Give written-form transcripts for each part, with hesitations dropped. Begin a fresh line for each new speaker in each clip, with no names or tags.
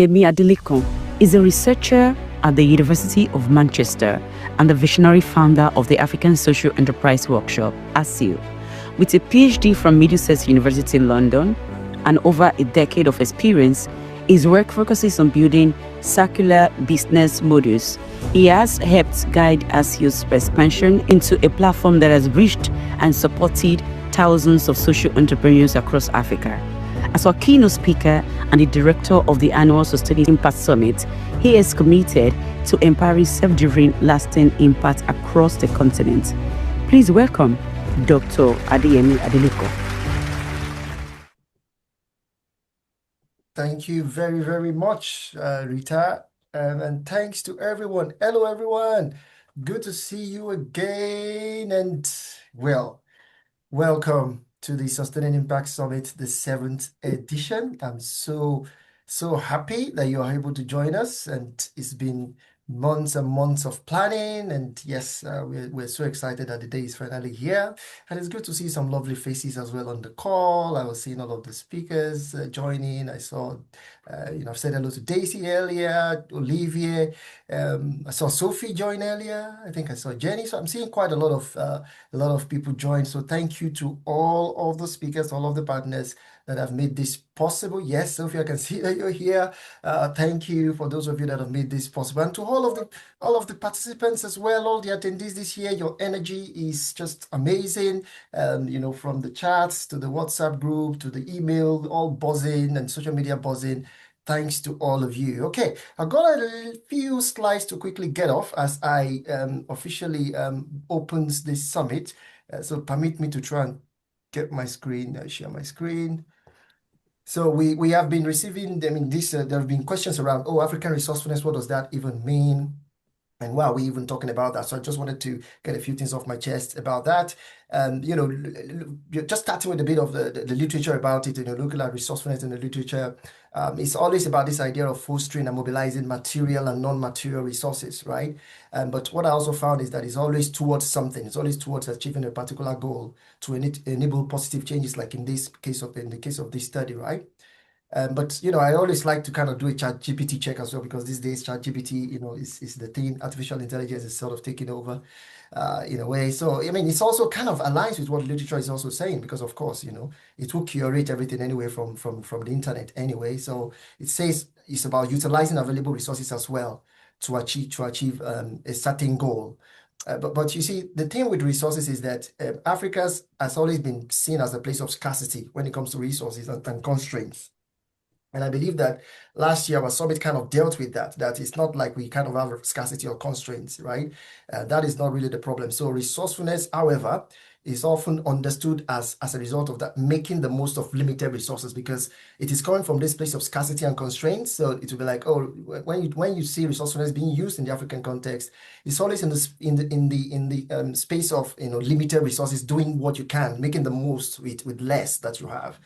Adeyemi Adelekan is a researcher at the University of Manchester and the visionary founder of the African Social Enterprise Workshop, ASEW. With a PhD from Middlesex University in London and over a decade of experience, his work focuses on building circular business models. He has helped guide ASEW's expansion into a platform that has reached and supported thousands of social entrepreneurs across Africa. As our keynote speaker and the director of the annual Sustaining Impact Summit, he is committed to empowering self-driven, lasting impact across the continent. Please welcome Dr. Adeyemi Adelekan.
Thank you very, very much, Rita. And thanks to everyone. Hello, everyone. Good to see you again. And well, welcome to the Sustaining Impact Summit, the 7th edition. I'm so happy that you are able to join us. And it's been months and months of planning. And yes, we're so excited that the day is finally here. And it's good to see some lovely faces as well on the call. I was seeing all of the speakers joining. I saw, I've said hello to Daisy earlier, Olivier. I saw Sophie join earlier. I think I saw Jenny. So I'm seeing quite a lot of people join. So thank you to all of the speakers, all of the partners that have made this possible. Yes, Sophie, I can see that you're here. Thank you for those of you that have made this possible, and to all of the participants as well, all the attendees this year. Your energy is just amazing. From the chats to the WhatsApp group to the email, all buzzing and social media buzzing. Thanks to all of you. Okay, I've got a few slides to quickly get off as I officially opens this summit. So permit me to try and get my screen, share my screen. So we have been receiving, there have been questions around, African resourcefulness, what does that even mean? And why are we even talking about that? So I just wanted to get a few things off my chest about that. Just starting with a bit of the literature about it, looking at resourcefulness in the literature. It's always about this idea of fostering and mobilizing material and non-material resources, right? But what I also found is that it's always towards something. It's always towards achieving a particular goal to enable positive changes, like in the case of this study, right? But I always like to kind of do a ChatGPT check as well, because these days ChatGPT, is the thing. Artificial intelligence is sort of taking over in a way. So it's also kind of aligns with what literature is also saying, because of course, it will curate everything anyway from the internet anyway. So it says it's about utilizing available resources as well to achieve a certain goal. But you see, the thing with resources is that Africa has always been seen as a place of scarcity when it comes to resources and constraints. And I believe that last year our summit kind of dealt with that it's not like we kind of have scarcity or constraints, right? That is not really the problem. So resourcefulness, however, is often understood as a result of that, making the most of limited resources, because it is coming from this place of scarcity and constraints. So it will be like, when you see resourcefulness being used in the African context, it's always in the space of limited resources, doing what you can, making the most with less that you have.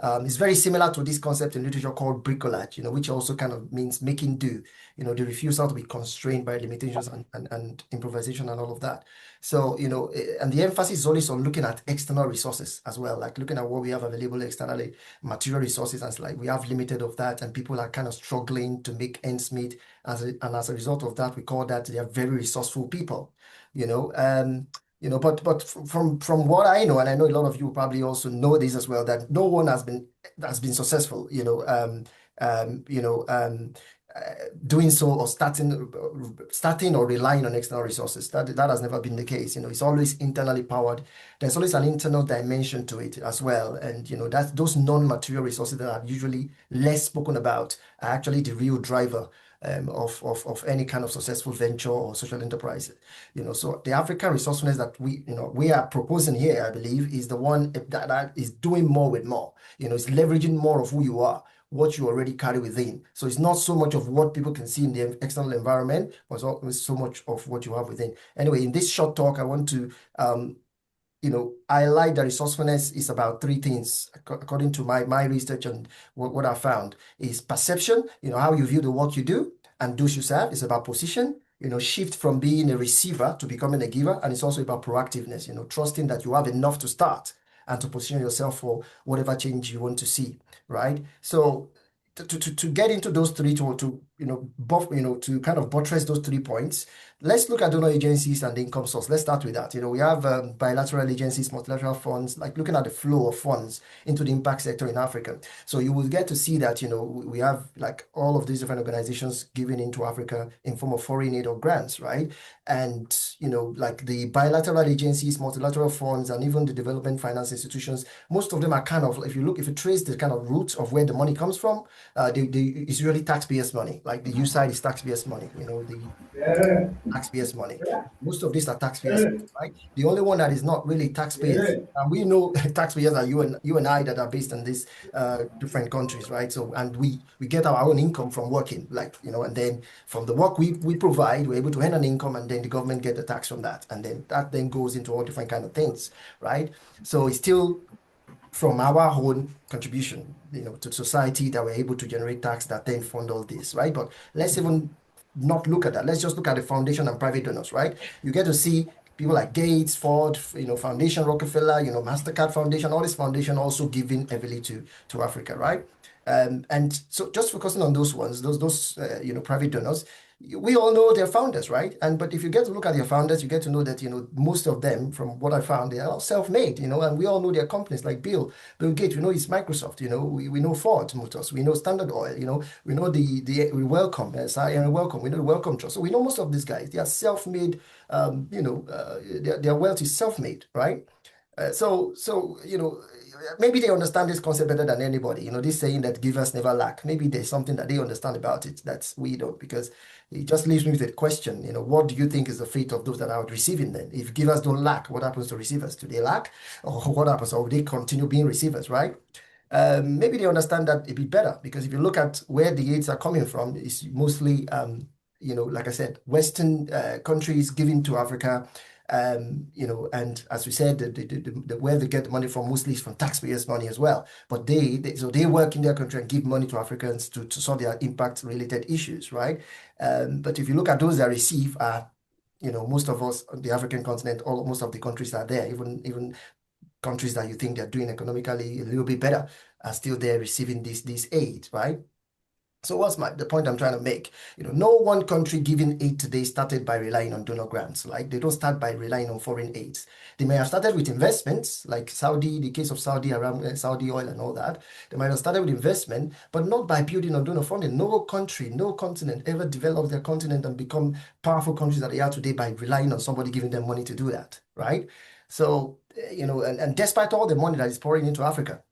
It's very similar to this concept in literature called bricolage, which also kind of means making do, the refusal to be constrained by limitations and improvisation and all of that. So, and the emphasis is always on looking at external resources as well, like looking at what we have available externally, material resources, and it's like we have limited of that, and people are kind of struggling to make ends meet. And as a result of that, we call that they are very resourceful people, but from what I know, and I know a lot of you probably also know this as well, that no one has been successful, doing so or starting or relying on external resources. That has never been the case. It's always internally powered. There's always an internal dimension to it as well. And that's those non-material resources that are usually less spoken about are actually the real driver of any kind of successful venture or social enterprise. So the African resourcefulness that we are proposing here, I believe, is the one that is doing more with more. It's leveraging more of who you are, what you already carry within. So it's not so much of what people can see in the external environment, but it's so much of what you have within. Anyway, in this short talk, I want to highlight that resourcefulness is about three things, according to my research and what I found is perception, how you view the work you do and those you serve. It's about position, shift from being a receiver to becoming a giver. And it's also about proactiveness, trusting that you have enough to start and to position yourself for whatever change you want to see, right? So to get into those three to to kind of buttress those 3 points, let's look at donor agencies and the income source. Let's start with that. We have bilateral agencies, multilateral funds, like looking at the flow of funds into the impact sector in Africa. So you will get to see that we have like all of these different organizations giving into Africa in form of foreign aid or grants, right? And like the bilateral agencies, multilateral funds, and even the development finance institutions, most of them are kind of, if you trace the kind of roots of where the money comes from, it's really taxpayers' money. Like the U side is taxpayers' money, the taxpayers' money. Most of these are taxpayers' money, right? The only one that is not really taxpayers, and we know taxpayers are you and I that are based in these different countries, right? So, and we get our own income from working, like, and then from the work we provide, we're able to earn an income, and then the government get the tax from that, and then that then goes into all different kind of things, right? So it's still from our own contribution, to society that we're able to generate tax that then fund all this, right? But let's even not look at that. Let's just look at the foundation and private donors, right? You get to see people like Gates, Ford, Foundation, Rockefeller, MasterCard Foundation, all this foundation also giving heavily to Africa, right? And so just focusing on those ones, those private donors, we all know their founders, right? But if you get to look at their founders, you get to know that most of them, from what I found, they are all self-made, and we all know their companies like Bill Gates. We know it's Microsoft. We know Ford Motors. We know Standard Oil. We know we welcome welcome. We know the Welcome Trust. So we know most of these guys. They are self-made. Their wealth is self-made, right? Maybe they understand this concept better than anybody. This saying that givers never lack. Maybe there's something that they understand about it that we don't, because it just leaves me with a question. What do you think is the fate of those that are receiving then? If givers don't lack, what happens to receivers? Do they lack? Or what happens? Or they continue being receivers, right? Maybe they understand that it'd be better, because if you look at where the aids are coming from, it's mostly, like I said, Western countries giving to Africa. And as we said, where they get the money from mostly is from taxpayers' money as well. But they work in their country and give money to Africans to solve their impact-related issues, right? But if you look at those that receive, most of us on the African continent, most of the countries that are there, even countries that you think they're doing economically a little bit better, are still there receiving this aid, right? So what's the point I'm trying to make? No one country giving aid today started by relying on donor grants. Like, they don't start by relying on foreign aids. They may have started with investments, like Saudi, the case of Saudi around Saudi oil and all that. They might have started with investment, but not by building on donor funding. No country, no continent ever developed their continent and become powerful countries that they are today by relying on somebody giving them money to do that, right? So, and despite all the money that is pouring into Africa,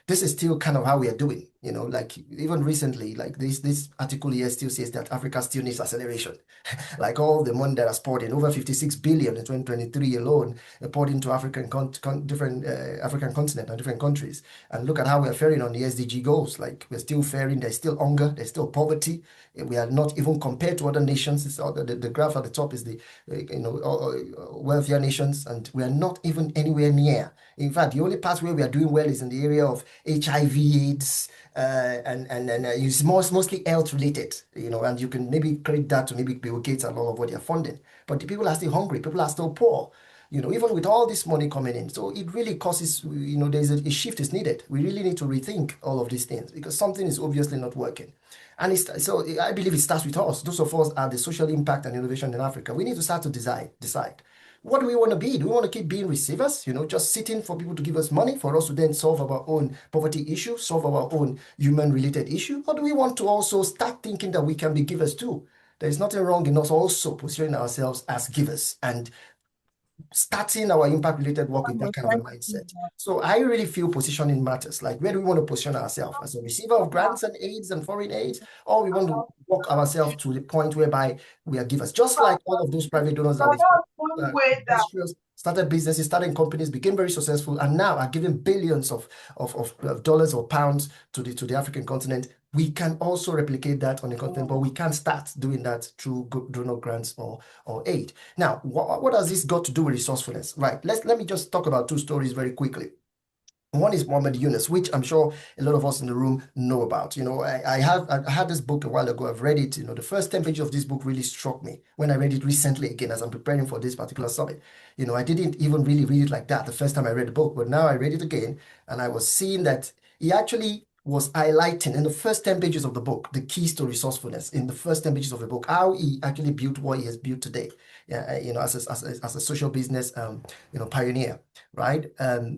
this is still kind of how we are doing. Like even recently, like this article here still says that Africa still needs acceleration. Like all the money that has poured in, over 56 billion in 2023 alone, poured into different African continent and different countries. And look at how we're faring on the SDG goals. Like, we're still faring, there's still hunger, there's still poverty. We are not even compared to other nations. The graph at the top is the wealthier nations, and we are not even anywhere near. In fact, the only part where we are doing well is in the area of HIV, AIDS, and it's mostly health related, and you can maybe credit that to maybe Bill Gates and all of what they're funding. But the people are still hungry, people are still poor, even with all this money coming in. So it really causes, there's a shift is needed. We really need to rethink all of these things, because something is obviously not working. And so I believe it starts with us. Those of us are the social impact and innovation in Africa. We need to start to decide. What do we want to be? Do we want to keep being receivers, just sitting for people to give us money for us to then solve our own poverty issue, solve our own human-related issue? Or do we want to also start thinking that we can be givers too? There is nothing wrong in us also positioning ourselves as givers and starting our impact-related work with that kind of a mindset. So I really feel positioning matters. Like, where do we want to position ourselves? As a receiver of grants and aids and foreign aids, or we want to walk ourselves to the point whereby we are givers, just like all of those private donors that we industrials started businesses, started companies, became very successful, and now are giving billions of dollars or pounds to the African continent. We can also replicate that on the continent, but we can't start doing that through donor grants or aid. Now, what has this got to do with resourcefulness? Right. Let me just talk about two stories very quickly. One is Muhammad Yunus, which I'm sure a lot of us in the room know about. I had this book a while ago. I've read it. The first 10 pages of this book really struck me when I read it recently again as I'm preparing for this particular summit. I didn't even really read it like that the first time I read the book, but now I read it again, and I was seeing that he actually was highlighting in the first 10 pages of the book, the keys to resourcefulness in the first 10 pages of the book, how he actually built what he has built today, as a social business, pioneer, right? So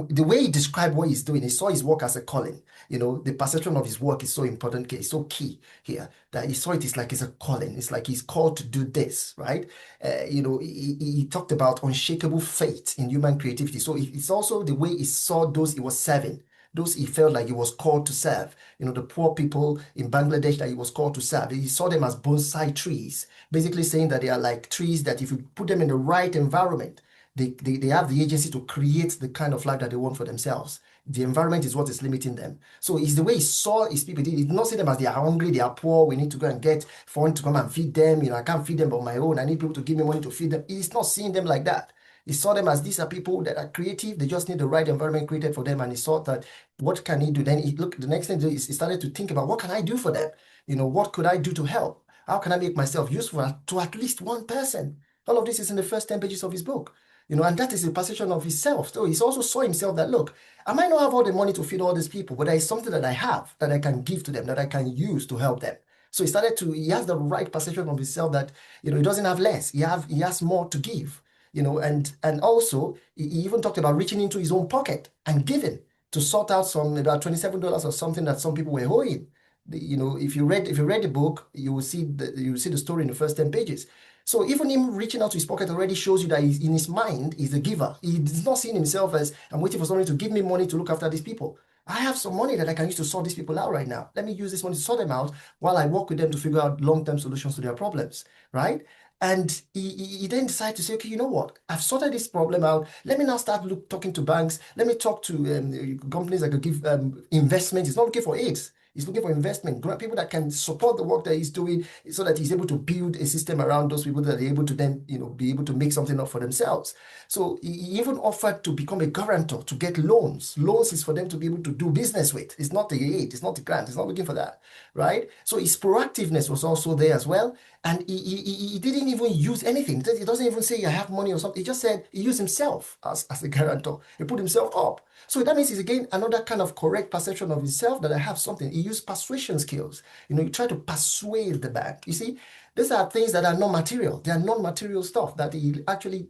the way he described what he's doing, he saw his work as a calling. The perception of his work is so important, it's so key here, that he saw it is like it's a calling. It's like he's called to do this, right? He talked about unshakable faith in human creativity. So it's also the way he saw those he was serving, those he felt like he was called to serve. The poor people in Bangladesh that he was called to serve. He saw them as bonsai trees, basically saying that they are like trees that if you put them in the right environment, they have the agency to create the kind of life that they want for themselves. The environment is what is limiting them. So it's the way he saw his people. He did not see them as they are hungry, they are poor, we need to go and get fund to come and feed them. I can't feed them on my own. I need people to give me money to feed them. He's not seeing them like that. He saw them as these are people that are creative. They just need the right environment created for them. And he saw that, what can he do? Then the next thing is he started to think about, what can I do for them? What could I do to help? How can I make myself useful to at least one person? All of this is in the first 10 pages of his book. And that is the perception of himself. So he also saw himself that, look, I might not have all the money to feed all these people, but there is something that I have that I can give to them, that I can use to help them. So he has the right perception of himself that, he doesn't have less. He has more to give, and also he even talked about reaching into his own pocket and giving to sort out about $27 or something that some people were owing. If you read the book, you will see the story in the first 10 pages. So even him reaching out to his pocket already shows you that in his mind, he's a giver. He's not seeing himself as, I'm waiting for somebody to give me money to look after these people. I have some money that I can use to sort these people out right now. Let me use this money to sort them out while I work with them to figure out long-term solutions to their problems, right? And he then decided to say, okay, you know what? I've sorted this problem out. Let me now start talking to banks. Let me talk to companies that could give investment. He's not looking for aids. He's looking for investment, people that can support the work that he's doing so that he's able to build a system around those people that are able to then, be able to make something up for themselves. So he even offered to become a guarantor to get loans. Loans is for them to be able to do business with. It's not the aid, it's not the grant, he's not looking for that, right? So his proactiveness was also there as well. And he didn't even use anything. He doesn't even say I have money or something. He just said he used himself as a guarantor. He put himself up. So that means it's again another kind of correct perception of himself, that I have something. He used persuasion skills. You try to persuade the bank. You see, these are things that are non-material. They are non-material stuff that he actually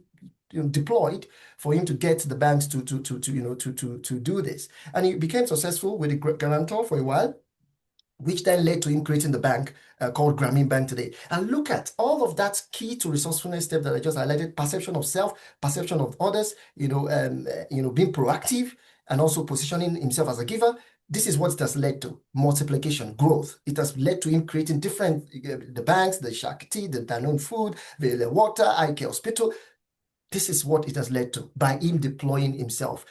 deployed for him to get the banks to do this. And he became successful with the guarantor for a while, which then led to him creating the bank called Grameen Bank today. And look at all of that key to resourcefulness step that I just highlighted: perception of self, perception of others, being proactive, and also positioning himself as a giver. This is what it has led to: multiplication, growth. It has led to him creating different, the banks, the Shakti, the Danone Food, the water, IK Hospital. This is what it has led to by him deploying himself,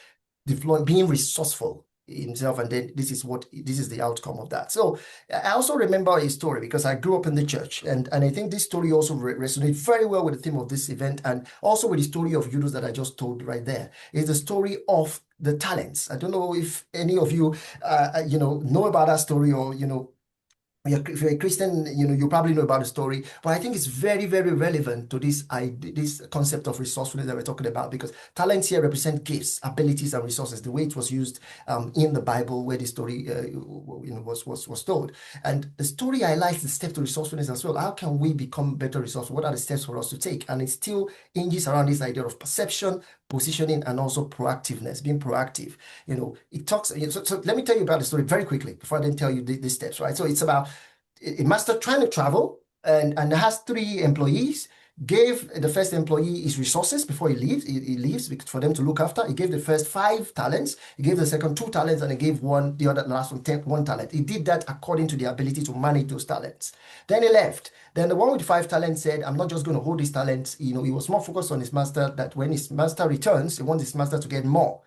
being resourceful himself, and then this is the outcome of that. So I also remember a story because I grew up in the church, and I think this story also resonates very well with the theme of this event, and also with the story of Judas that I just told right there. It's the story of the talents. I don't know if any of you know about that story, or if you're a Christian, you probably know about the story, but I think it's very, very relevant to this concept of resourcefulness that we're talking about, because talents here represent gifts, abilities, and resources, the way it was used in the Bible, where the story was told. And the story highlights the step to resourcefulness as well. How can we become better resourceful? What are the steps for us to take? And it still hinges around this idea of perception, positioning, and also proactiveness, being proactive. It talks, so let me tell you about the story very quickly before I then tell you the steps, right? So it's about a master trying to travel and has 3 employees. Gave the first employee his resources before he leaves. He leaves for them to look after. He gave the first 5 talents. He gave the second 2 talents, and he gave the last one 1 talent. He did that according to the ability to manage those talents. Then he left. Then the one with 5 talents said, I'm not just going to hold these talents. He was more focused on his master, that when his master returns, he wants his master to get more.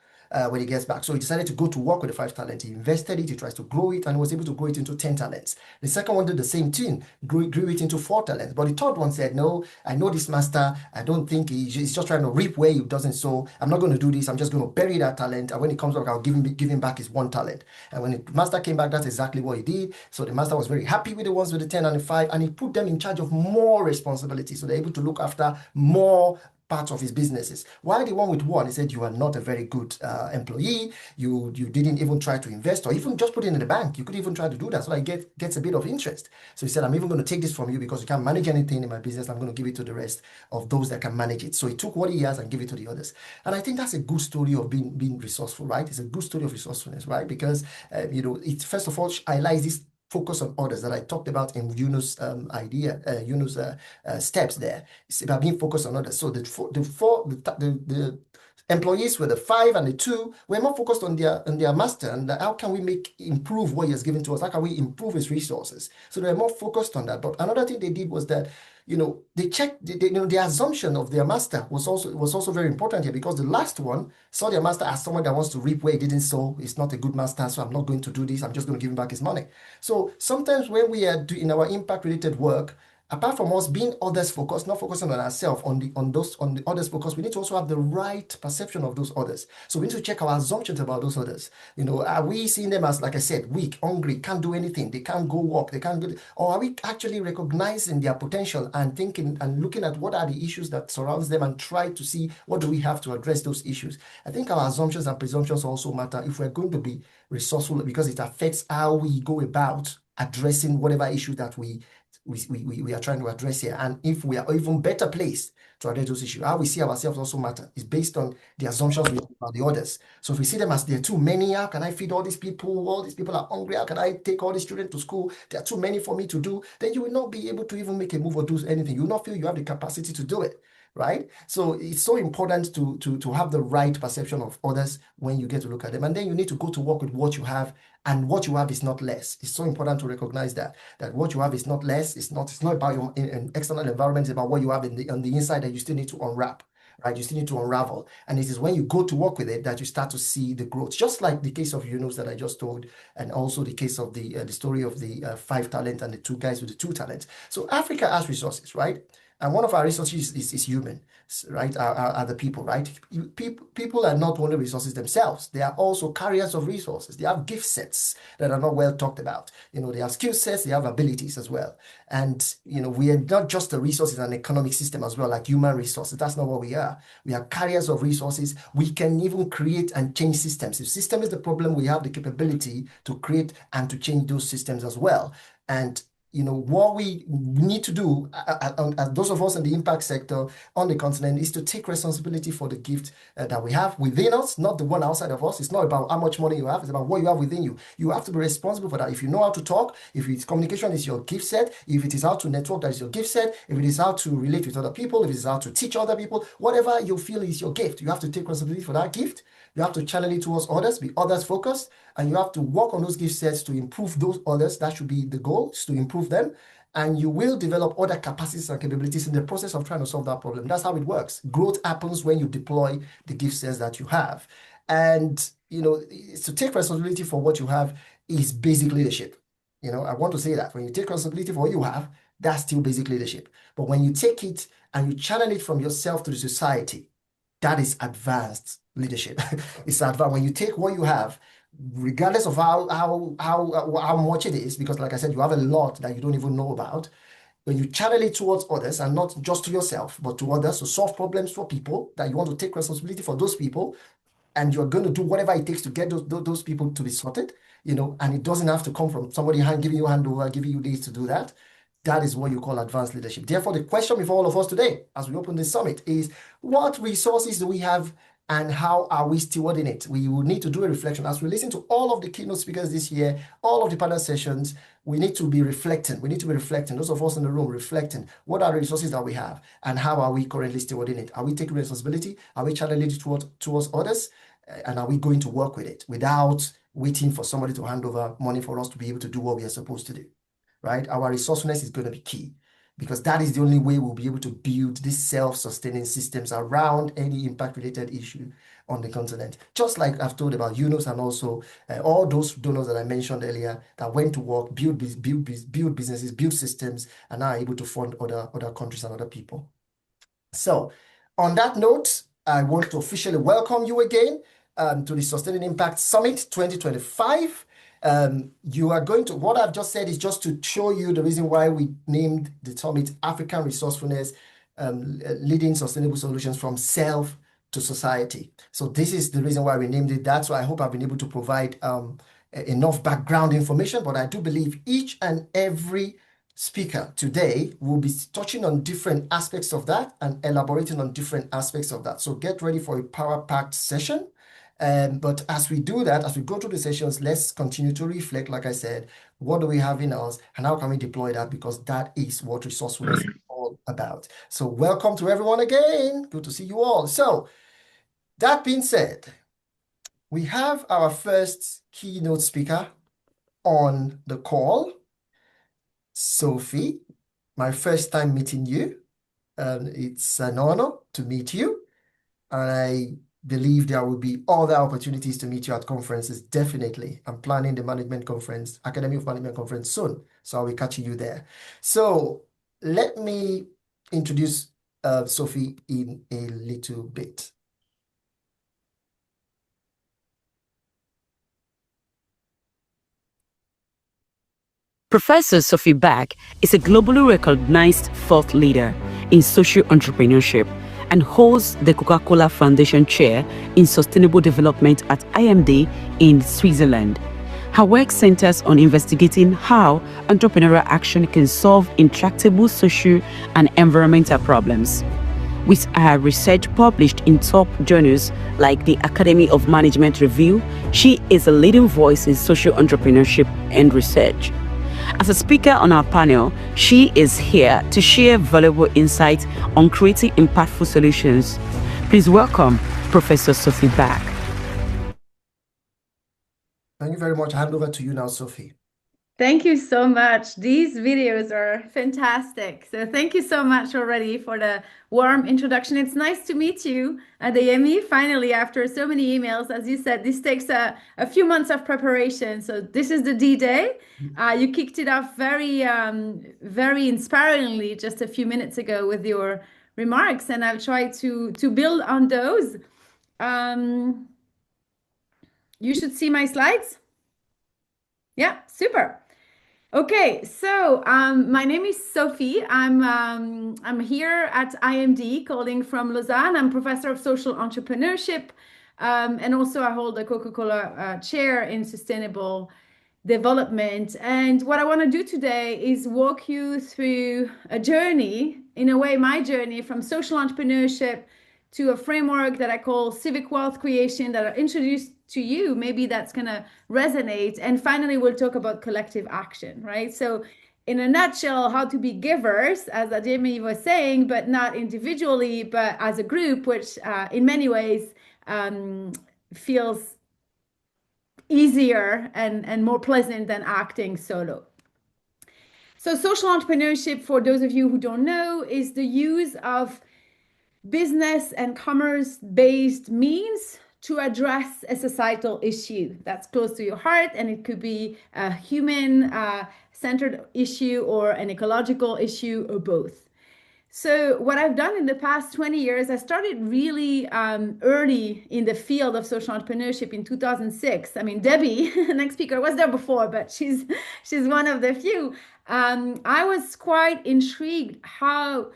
When he gets back. So he decided to go to work with the 5 talents. He invested it, he tries to grow it, and was able to grow it into 10 talents. The second one did the same thing, grew it into 4 talents. But the third one said, no, I know this master. I don't think he's just trying to reap where he doesn't sow. I'm not going to do this. I'm just going to bury that talent. And when he comes back, I'll give him back his 1 talent. And when the master came back, that's exactly what he did. So the master was very happy with the ones with the 10 and the 5, and he put them in charge of more responsibility. So they're able to look after more part of his businesses. While the one with one, he said, you are not a very good employee. You didn't even try to invest or even just put it in the bank. You could even try to do that so that it gets a bit of interest. So he said, I'm even going to take this from you because you can't manage anything in my business. I'm going to give it to the rest of those that can manage it. So he took what he has and gave it to the others. And I think that's a good story of being resourceful, right? It's a good story of resourcefulness, right? Because, it first of all highlights this focus on others that I talked about in Yunu's steps there. It's about being focused on others. So the employees were the 5 and the 2 were more focused on their master and how can we improve what he has given to us? How can we improve his resources? So they were more focused on that. But another thing they did was that they checked, the assumption of their master was also very important here because the last one saw their master as someone that wants to reap where he didn't sow. It's not a good master, so I'm not going to do this. I'm just going to give him back his money. So sometimes when we are doing our impact-related work, apart from us being others focused, not focusing on ourselves, on the others focused, we need to also have the right perception of those others. So we need to check our assumptions about those others. Are we seeing them as, like I said, weak, hungry, can't do anything, they can't go work, they can't do, or are we actually recognizing their potential and thinking and looking at what are the issues that surrounds them and try to see what do we have to address those issues? I think our assumptions and presumptions also matter if we're going to be resourceful because it affects how we go about addressing whatever issue that we are trying to address here. And if we are even better placed to address those issues, how we see ourselves also matter. It's based on the assumptions we have about the others. So if we see them as there are too many, how can I feed all these people? All these people are hungry. How can I take all these children to school? There are too many for me to do. Then you will not be able to even make a move or do anything. You will not feel you have the capacity to do it. Right? So it's so important to have the right perception of others when you get to look at them. And then you need to go to work with what you have, and what you have is not less. It's so important to recognize that what you have is not less. It's not about your external environment, it's about what you have on the inside that you still need to unwrap. Right, you still need to unravel, and it is when you go to work with it that you start to see the growth. Just like the case of Yunus that I just told, and also the case of the story of the 5 talent and the 2 guys with the 2 talents. So Africa has resources, right? And one of our resources is human, right? Are the people, right? People are not only resources themselves, they are also carriers of resources. They have gift sets that are not well talked about. They have skill sets, they have abilities as well. And, we are not just a resources and economic system as well, like human resources. That's not what we are. We are carriers of resources. We can even create and change systems. If system is the problem, we have the capability to create and to change those systems as well. And what we need to do, as those of us in the impact sector on the continent, is to take responsibility for the gift that we have within us, not the one outside of us. It's not about how much money you have, it's about what you have within you. You have to be responsible for that. If you know how to talk, if it's communication is your gift set, if it is how to network, that is your gift set, if it is how to relate with other people, if it is how to teach other people, whatever you feel is your gift, you have to take responsibility for that gift. You have to channel it towards others, be others focused, and you have to work on those gift sets to improve those others. That should be the goal, is to improve them. And you will develop other capacities and capabilities in the process of trying to solve that problem. That's how it works. Growth happens when you deploy the gift sets that you have. And, to take responsibility for what you have is basic leadership. I want to say that when you take responsibility for what you have, that's still basic leadership. But when you take it and you channel it from yourself to the society, that is advanced leadership. It's advanced when you take what you have, regardless of how much it is, because like I said, you have a lot that you don't even know about. When you channel it towards others and not just to yourself, but to others to solve problems for people, that you want to take responsibility for those people, and you're going to do whatever it takes to get those people to be sorted, and it doesn't have to come from somebody giving you a handover, giving you days to do that. That is what you call advanced leadership. Therefore, the question before all of us today, as we open this summit, is what resources do we have and how are we stewarding it? We will need to do a reflection. As we listen to all of the keynote speakers this year, all of the panel sessions, we need to be reflecting. We need to be reflecting. Those of us in the room reflecting. What are the resources that we have and how are we currently stewarding it? Are we taking responsibility? Are we channeling it towards others? And are we going to work with it without waiting for somebody to hand over money for us to be able to do what we are supposed to do? Right? Our resourcefulness is going to be key because that is the only way we'll be able to build these self-sustaining systems around any impact-related issue on the continent. Just like I've told about Yunus and also all those donors that I mentioned earlier that went to work, build businesses, build systems, and are able to fund other countries and other people. So on that note, I want to officially welcome you again to the Sustaining Impact Summit 2025. What I've just said is just to show you the reason why we named the summit African Resourcefulness leading sustainable solutions from self to society. So this is the reason why we named it that. So I hope I've been able to provide enough background information, but I do believe each and every speaker today will be touching on different aspects of that and elaborating on different aspects of that. So get ready for a power-packed session. But as we do that, as we go through the sessions, let's continue to reflect, like I said, what do we have in us and how can we deploy that? Because that is what resourcefulness is all about. So welcome to everyone again. Good to see you all. So that being said, we have our first keynote speaker on the call, Sophie. My first time meeting you. It's an honor to meet you. And I believe there will be other opportunities to meet you at conferences, definitely. I'm planning the management conference, Academy of Management conference soon. So I will catch you there. So let me introduce Sophie in a little bit.
Professor Sophie Bacq is a globally recognized thought leader in social entrepreneurship and holds the Coca-Cola Foundation Chair in Sustainable Development at IMD in Switzerland. Her work centers on investigating how entrepreneurial action can solve intractable social and environmental problems. With her research published in top journals like the Academy of Management Review, she is a leading voice in social entrepreneurship and research. As a speaker on our panel, she is here to share valuable insights on creating impactful solutions. Please welcome Professor Sophie Bacq.
Thank you very much. I hand over to you now, Sophie.
Thank you so much. These videos are fantastic. So thank you so much already for the warm introduction. It's nice to meet you, Adeyemi, finally, after so many emails. As you said, this takes a few months of preparation. So this is the D-Day. You kicked it off very, very inspiringly just a few minutes ago with your remarks, and I'll try to build on those. You should see my slides. Yeah, super. Okay, so my name is Sophie. I'm here at IMD, calling from Lausanne. I'm professor of social entrepreneurship, and also I hold a Coca-Cola chair in sustainable development. And what I want to do today is walk you through a journey, in a way, my journey from social entrepreneurship to a framework that I call Civic Wealth Creation that I introduced to you. Maybe that's going to resonate. And finally, we'll talk about collective action, right? So in a nutshell, how to be givers, as Adeyemi was saying, but not individually, but as a group, which in many ways feels easier and more pleasant than acting solo. So social entrepreneurship, for those of you who don't know, is the use of business and commerce-based means to address a societal issue that's close to your heart, and it could be a human-centered issue or an ecological issue or both. So what I've done in the past 20 years, I started really early in the field of social entrepreneurship in 2006. I mean, Debbie, the next speaker, was there before, but she's one of the few. I was quite intrigued how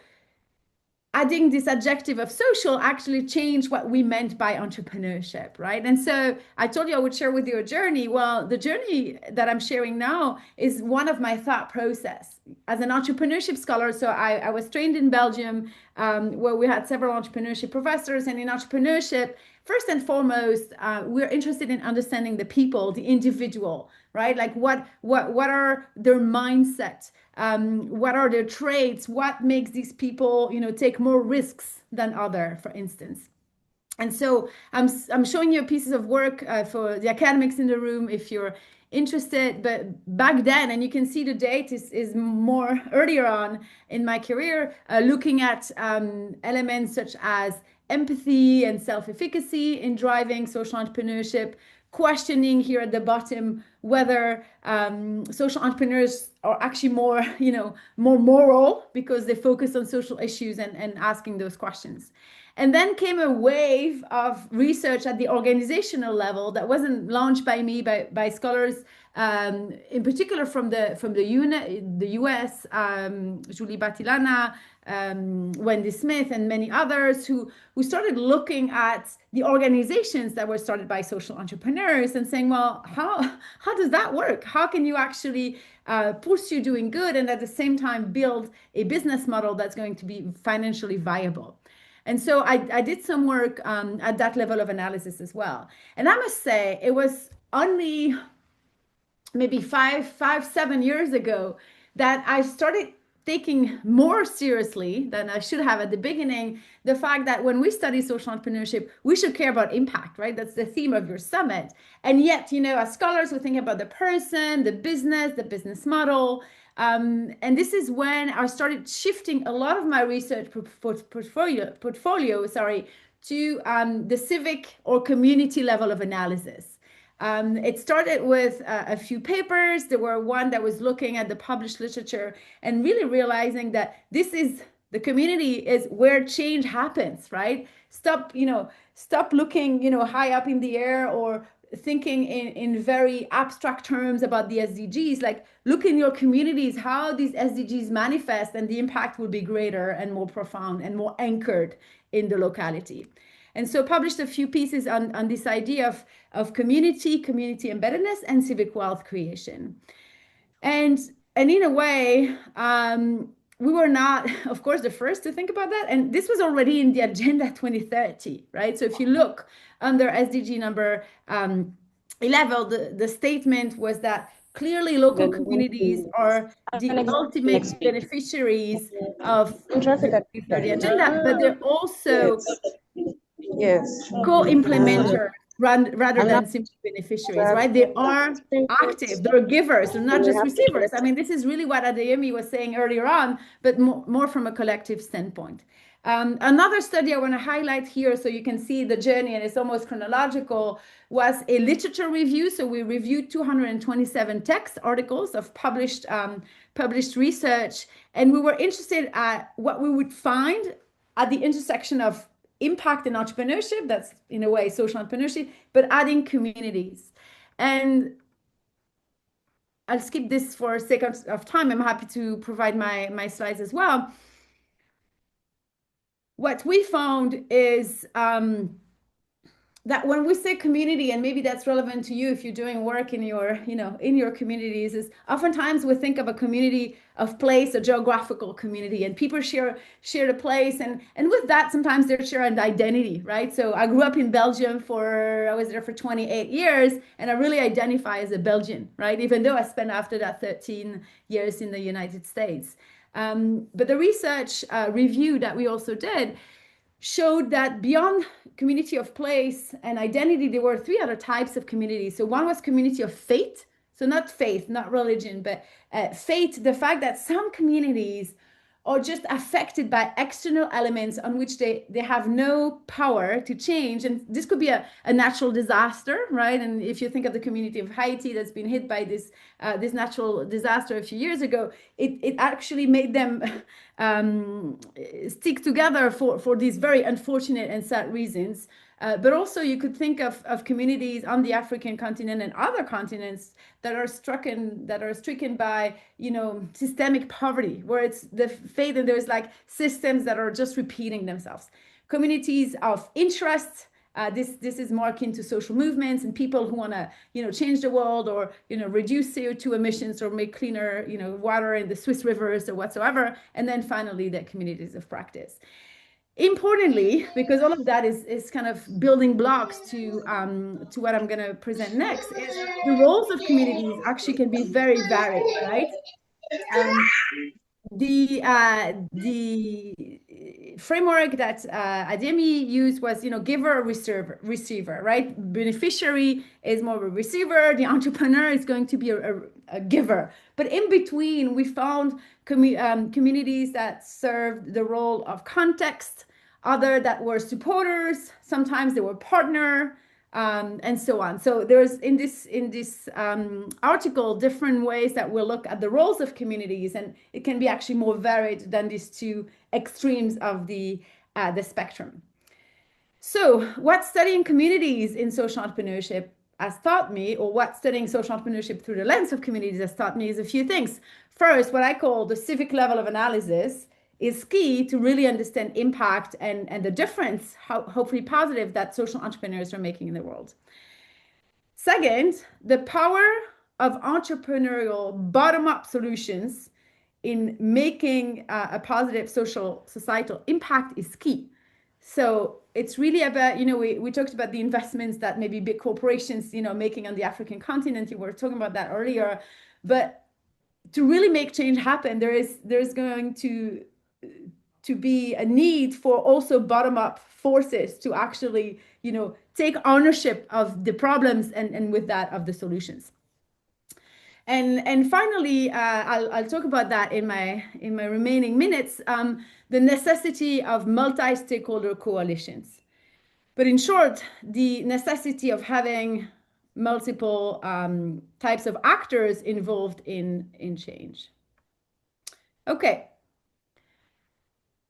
adding this adjective of social actually changed what we meant by entrepreneurship, right? And so I told you I would share with you a journey. Well, the journey that I'm sharing now is one of my thought process as an entrepreneurship scholar. So I was trained in Belgium, where we had several entrepreneurship professors. And in entrepreneurship, first and foremost, we're interested in understanding the people, the individual, right? Like what are their mindsets? What are their traits? What makes these people, take more risks than other, for instance? And so I'm showing you pieces of work for the academics in the room if you're interested. But back then, and you can see the date is more earlier on in my career, looking at elements such as empathy and self-efficacy in driving social entrepreneurship, questioning here at the bottom whether social entrepreneurs are actually more, more moral because they focus on social issues and asking those questions. And then came a wave of research at the organizational level that wasn't launched by me, by scholars, in particular from the US, Julie Batilana, Wendy Smith, and many others who started looking at the organizations that were started by social entrepreneurs and saying, well, how does that work? How can you actually pursue doing good and at the same time build a business model that's going to be financially viable? And so I did some work at that level of analysis as well. And I must say, it was only maybe 7 years ago that I started taking more seriously than I should have at the beginning, the fact that when we study social entrepreneurship, we should care about impact, right? That's the theme of your summit. And yet, as scholars, we think about the person, the business model. And this is when I started shifting a lot of my research portfolio, to the civic or community level of analysis. It started with a few papers. There were one that was looking at the published literature and really realizing that the community is where change happens, right? Stop looking, high up in the air or thinking in very abstract terms about the SDGs. Like, look in your communities, how these SDGs manifest, and the impact will be greater and more profound and more anchored in the locality. And so published a few pieces on this idea of community embeddedness, and civic wealth creation. And in a way, we were not, of course, the first to think about that. And this was already in the Agenda 2030, right? So if you look under SDG number 11, the statement was that clearly local communities are the ultimate beneficiaries of the 2030 agenda, but they're also co-implementers rather than simply beneficiaries, right? They are active, they're givers, they're not just receivers. I mean, this is really what Adeyemi was saying earlier on, but more from a collective standpoint. Another study I want to highlight here so you can see the journey, and it's almost chronological, was a literature review. So we reviewed 227 text articles of published research, and we were interested at what we would find at the intersection of impact and entrepreneurship, that's in a way social entrepreneurship, but adding communities. And I'll skip this for sake of time. I'm happy to provide my slides as well. What we found is that when we say community, and maybe that's relevant to you if you're doing work in your communities, is oftentimes we think of a community of place, a geographical community, and people share the place, and with that sometimes they share an identity, right? So I grew up in Belgium I was there for 28 years, and I really identify as a Belgian, right? Even though I spent after that 13 years in the United States. But the research review that we also did showed that beyond community of place and identity, there were 3 other types of communities. So one was community of faith. So not faith, not religion, but faith, the fact that some communities are just affected by external elements on which they have no power to change. And this could be a natural disaster, right? And if you think of the community of Haiti that's been hit by this natural disaster a few years ago, it actually made them stick together for these very unfortunate and sad reasons. But also you could think of communities on the African continent and other continents that are stricken by, systemic poverty, where it's the faith and there's like systems that are just repeating themselves. Communities of interest, this is more akin to social movements and people who want to, change the world or, reduce CO2 emissions or make cleaner, water in the Swiss rivers or whatsoever. And then finally, the communities of practice. Importantly, because all of that is kind of building blocks to what I'm going to present next, is the roles of communities actually can be very varied, right? The framework that Adeyemi used was, giver, receiver, right? Beneficiary is more of a receiver. The entrepreneur is going to be a giver. But in between, we found communities that served the role of context, other that were supporters. Sometimes they were partner, and so on. So there's in this article different ways that we'll look at the roles of communities, and it can be actually more varied than these 2 extremes of the spectrum. So what studying communities in social entrepreneurship has taught me, or what studying social entrepreneurship through the lens of communities has taught me, is a few things. First, what I call the civic level of analysis is key to really understand impact and the difference, hopefully positive, that social entrepreneurs are making in the world. Second, the power of entrepreneurial bottom-up solutions in making a positive social societal impact is key. So it's really about, we talked about the investments that maybe big corporations, making on the African continent. You were talking about that earlier. But to really make change happen, there's going to be a need for also bottom-up forces to actually, take ownership of the problems and with that of the solutions. And finally, I'll talk about that in my remaining minutes, the necessity of multi-stakeholder coalitions. But in short, the necessity of having multiple types of actors involved in change. Okay.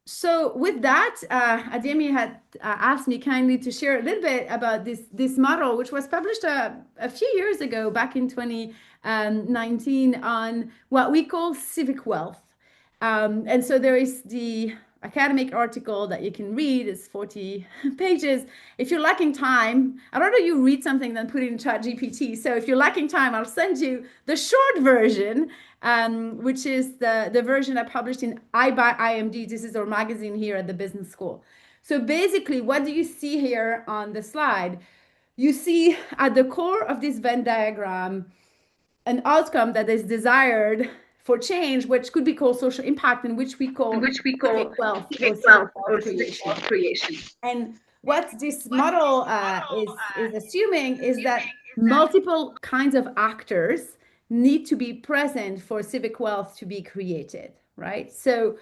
So with that, Adeyemi had asked me kindly to share a little bit about this model, which was published a few years ago, back in 2019, on what we call civic wealth. And so there is the academic article that you can read. It's 40 pages. If you're lacking time, I'd rather you read something than put it in ChatGPT. So if you're lacking time, I'll send you the short version, which is the version I published in I by IMD. This is our magazine here at the business school. So basically, what do you see here on the slide? You see at the core of this Venn diagram an outcome that is desired for change, which could be called social impact, and which we call civic wealth or civic wealth creation. And what this model is assuming is that multiple kinds of actors need to be present for civic wealth to be created, right? So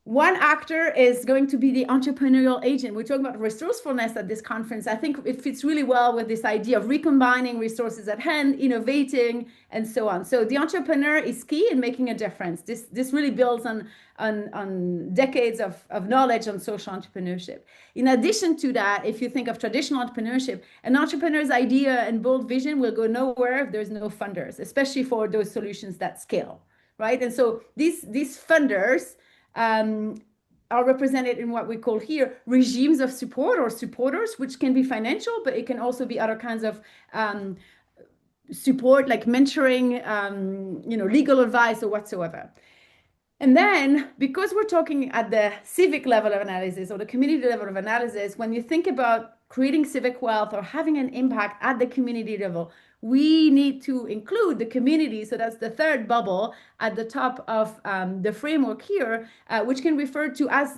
one actor is going to be the entrepreneurial agent. We're talking about resourcefulness at this conference. I think it fits really well with this idea of recombining resources at hand, innovating, and so on. So the entrepreneur is key in making a difference. This really builds on decades of knowledge on social entrepreneurship. In addition to that, if you think of traditional entrepreneurship, an entrepreneur's idea and bold vision will go nowhere if there's no funders, especially for those solutions that scale, right? And so these funders are represented in what we call here regimes of support or supporters, which can be financial, but it can also be other kinds of support like mentoring, legal advice or whatsoever. And then, because we're talking at the civic level of analysis or the community level of analysis, when you think about creating civic wealth or having an impact at the community level, we need to include the community. So that's the third bubble at the top of the framework here, which can refer to as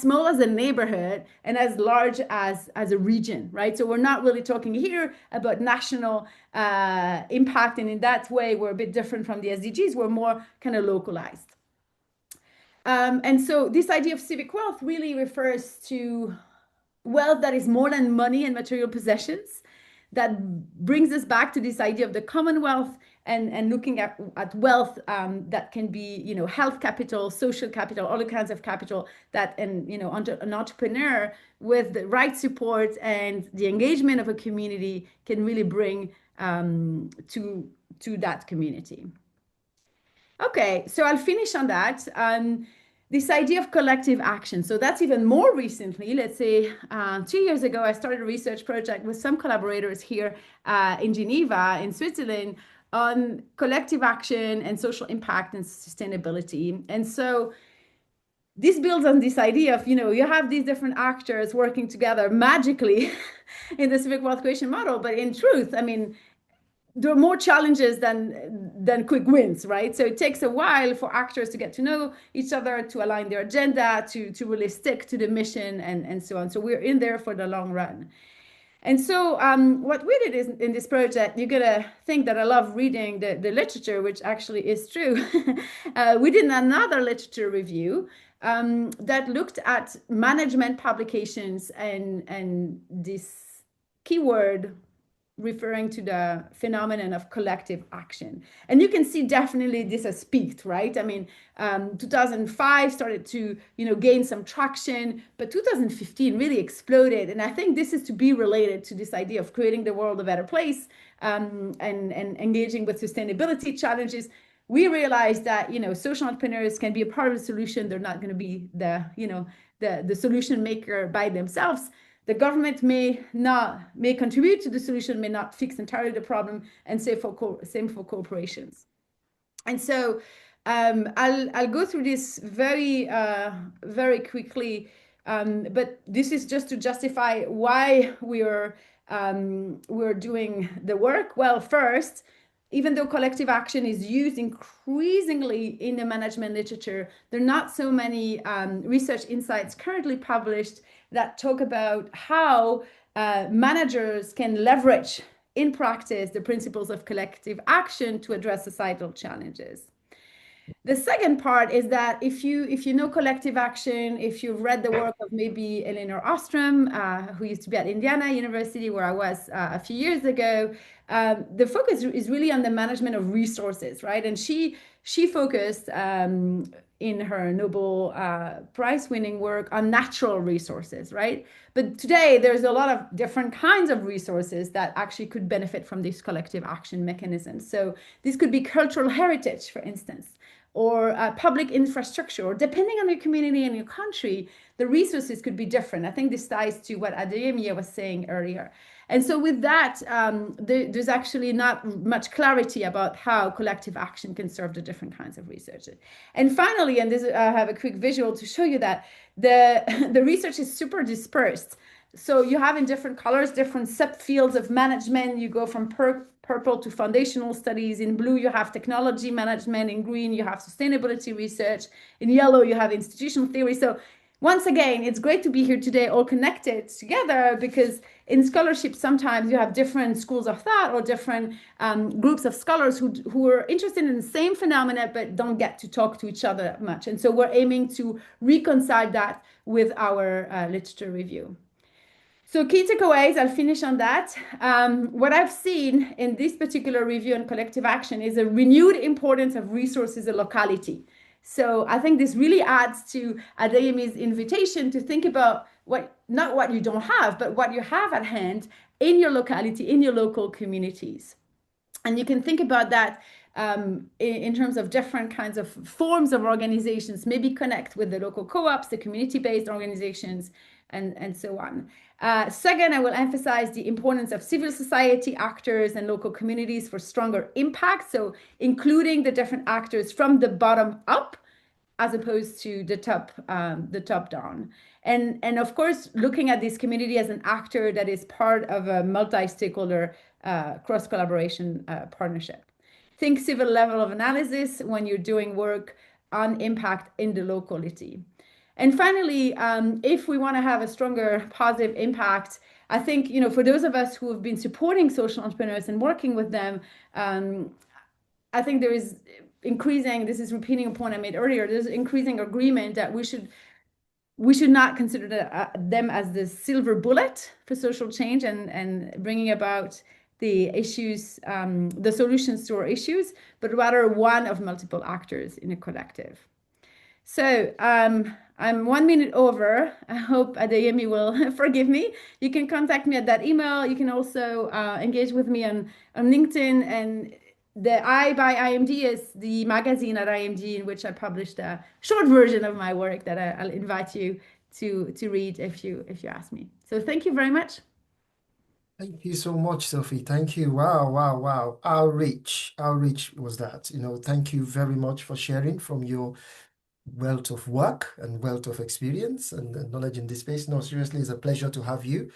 small as a neighborhood and as large as a region, right? So we're not really talking here about national impact, and in that way, we're a bit different from the SDGs. We're more kind of localized. And so this idea of civic wealth really refers to wealth that is more than money and material possessions. That brings us back to this idea of the commonwealth and looking at wealth that can be, health capital, social capital, all the kinds of capital that, an entrepreneur with the right support and the engagement of a community can really bring to that community. Okay, so I'll finish on that. This idea of collective action. So that's even more recently, let's say 2 years ago, I started a research project with some collaborators here in Geneva, in Switzerland, on collective action and social impact and sustainability. And so this builds on this idea of, you have these different actors working together magically in the civic wealth creation model. But in truth, there are more challenges than quick wins, right? So it takes a while for actors to get to know each other, to align their agenda, to really stick to the mission and so on. So we're in there for the long run. And so what we did is in this project, you're gonna think that I love reading the literature, which actually is true. We did another literature review that looked at management publications and this keyword referring to the phenomenon of collective action. And you can see definitely this has peaked, right? I mean, 2005 started to, gain some traction, but 2015 really exploded. And I think this is to be related to this idea of creating the world a better place, and engaging with sustainability challenges. We realized that, social entrepreneurs can be a part of the solution. They're not going to be the solution maker by themselves. The government may contribute to the solution, may not fix entirely the problem, and same for corporations. And so I'll go through this very quickly, but this is just to justify why we're doing the work. Well, first, even though collective action is used increasingly in the management literature, there are not so many research insights currently published that talk about how managers can leverage in practice the principles of collective action to address societal challenges. The second part is that if you know collective action, if you've read the work of maybe Elinor Ostrom, who used to be at Indiana University, where I was a few years ago, the focus is really on the management of resources, right? And she focused in her Nobel Prize-winning work on natural resources, right? But today there's a lot of different kinds of resources that actually could benefit from this collective action mechanism. So this could be cultural heritage, for instance, or public infrastructure, or depending on your community and your country, the resources could be different. I think this ties to what Adeyemi was saying earlier. And so with that, there's actually not much clarity about how collective action can serve the different kinds of research. And finally, and this, I have a quick visual to show you that the research is super dispersed. So you have in different colors, different subfields of management. You go from purple to foundational studies. In blue, you have technology management. In green, you have sustainability research. In yellow, you have institutional theory. So once again, it's great to be here today, all connected together, because in scholarship, sometimes you have different schools of thought or different groups of scholars who are interested in the same phenomena, but don't get to talk to each other that much. And so we're aiming to reconcile that with our literature review. So key takeaways, I'll finish on that. What I've seen in this particular review on collective action is a renewed importance of resources and locality. So I think this really adds to Adeyemi's invitation to think about not what you don't have, but what you have at hand in your locality, in your local communities. And you can think about that in terms of different kinds of forms of organizations, maybe connect with the local co-ops, the community-based organizations, and so on. Second, I will emphasize the importance of civil society actors and local communities for stronger impact. So including the different actors from the bottom up, as opposed to the top down. And of course, looking at this community as an actor that is part of a multi-stakeholder cross-collaboration partnership. Think civil level of analysis when you're doing work on impact in the locality. And finally, if we want to have a stronger positive impact, I think, for those of us who have been supporting social entrepreneurs and working with them, I think there is increasing, this is repeating a point I made earlier, there's increasing agreement that we should not consider them as the silver bullet for social change and bringing about the issues, the solutions to our issues, but rather one of multiple actors in a collective. So I'm 1 minute over. I hope Adeyemi will forgive me. You can contact me at that email. You can also engage with me on LinkedIn. And the I by IMD is the magazine at IMD in which I published a short version of my work that I'll invite you to read if you ask me. So thank you very much.
Thank you so much, Sophie. Thank you. Wow. Outreach was that. Thank you very much for sharing from your wealth of work and wealth of experience and knowledge in this space. No, seriously, it's a pleasure to have you.